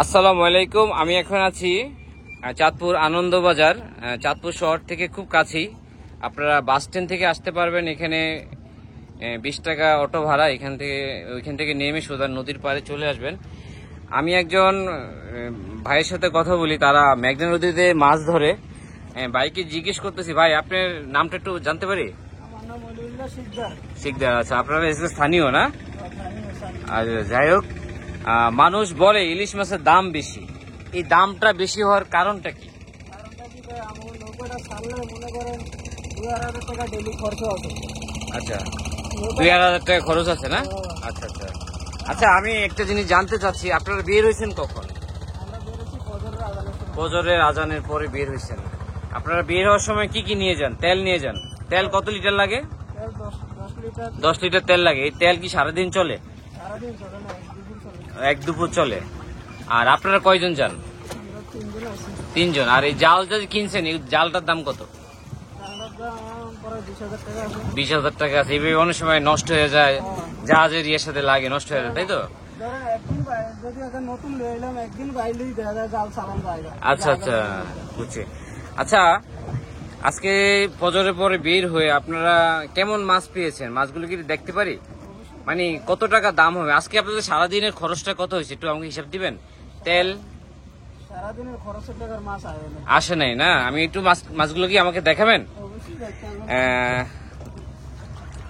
আসসালামু আলাইকুম। আমি এখন আছি চাঁদপুর আনন্দবাজার। চাঁদপুর শহর থেকে খুব কাছেই। আপনারা বাস স্ট্যান্ড থেকে আসতে পারবেন। এখানে 20 টাকা অটো ভাড়া। ওইখান থেকে নেমে সোজা নদীর পাড়ে চলে আসবেন। আমি একজন ভাইয়ের সাথে কথা বলি, তারা মেঘনা নদীতে মাছ ধরে। ভাইকে জিজ্ঞেস করতেছি, ভাই আপনার নামটা একটু জানতে পারি? শিকদার। আচ্ছা, আপনারা স্থানীয় না? আর যাই হোক, মানুষ বলে ইলিশ মাছের দাম বেশি। এই দামটা বেশি হওয়ার কারণটা কি? আচ্ছা, 2000 টাকা খরচ আছে না? আচ্ছা আচ্ছা আচ্ছা, আমি একটা জিনিস জানতে চাচ্ছি, আপনারা বের হয়েছেন কখন? ফজরের আজানের পরে বের হয়েছেন। আপনারা বের হওয়ার সময় কি কি নিয়ে যান? তেল নিয়ে যান। তেল কত লিটার লাগে? 10 লিটার তেল লাগে। এই তেল কি সারাদিন চলে? এক দুপুর চলে। আর আপনারা কয়জন যান? 3 জন। আর এই জাল যে কিনছেন, এই জালটার দাম কত? 20,000 টাকা আছে। এইভাবে অনেক সময় নষ্ট হয়ে যায়, জাহাজের ইয়ের সাথে লাগে, নষ্ট হয়ে যায়, তাই তো? আচ্ছা আচ্ছা, বুঝছি। আচ্ছা, আজকে ফজরের পরে বের হয়ে আপনারা কেমন মাছ পেয়েছেন? মাছগুলো কি দেখতে পারি? মানে কত টাকা দাম হবে আজকে? আপনাদের সারাদিনের খরচটা কত হয়েছে একটু আমাকে হিসাব দিবেন? তেল আসে নাই না? আমি একটু মাছগুলো কি আমাকে দেখাবেন?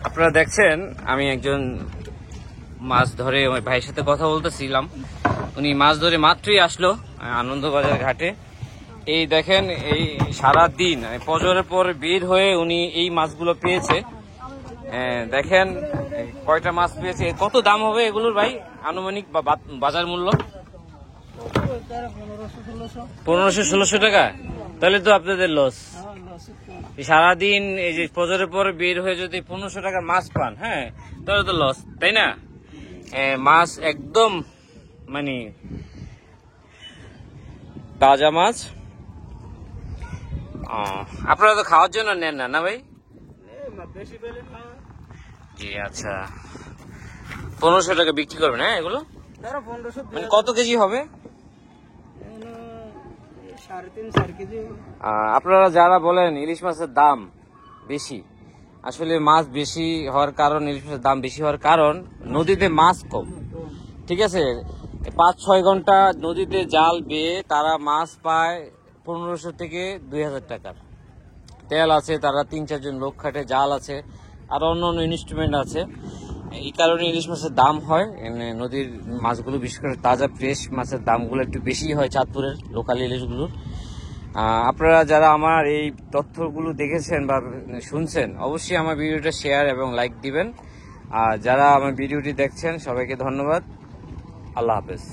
আপনারা দেখছেন, আমি একজন মাছ ধরে ভাইয়ের সাথে কথা বলতেছিলাম। উনি মাছ ধরে মাত্রই আসলো আনন্দবাজার ঘাটে। এই দেখেন, এই সারাদিন ফজরের পর বের হয়ে উনি এই মাছগুলো পেয়েছে। দেখেন কয়টা মাছ পেয়েছে। কত দাম হবে এগুলোর ভাই আনুমানিক বাজার মূল্য? 1500-1600 টাকা। তাহলে তো আপনাদের লস। সারাদিন এই যে ফজরের পরে বের হয়ে যদি 1500 টাকার মাছ পান, হ্যাঁ, তাহলে তো লস, তাই না? মাছ একদম মানে তাজা মাছ। আপনারা তো খাওয়ার জন্য নেন না, না ভাই? জি আচ্ছা, 1500 টাকা বিক্রি করবেন? হ্যাঁ, এগুলো মানে কত কেজি হবে? 3.5-4 কেজি। আপনারা যারা বলেন ইলিশ মাছের দাম বেশি, আসলে মাছ বেশি হওয়ার কারণ, ইলিশ মাছের দাম বেশি হওয়ার কারণ নদীতে মাছ কম। ঠিক আছে, 5-6 ঘন্টা নদীতে জাল বেয়ে তারা মাছ পায় 1500 থেকে 2000 টাকার। তেল আছে, তারা 3-4 জন লোক খাটে, জাল আছে, আর অন্য অন্য ইনস্ট্রুমেন্ট আছে। এই কারণে ইলিশ মাছের দাম হয়। নদীর মাছগুলো, বিশেষ করে তাজা ফ্রেশ মাছের দামগুলো একটু বেশি হয় চাঁদপুরের লোকাল ইলিশগুলোর। আপনারা যারা আমার এই তথ্যগুলো দেখেছেন বা শুনছেন, অবশ্যই আমার ভিডিওটা শেয়ার এবং লাইক দিবেন। আর যারা আমার ভিডিওটি দেখছেন, সবাইকে ধন্যবাদ। আল্লাহ হাফেজ।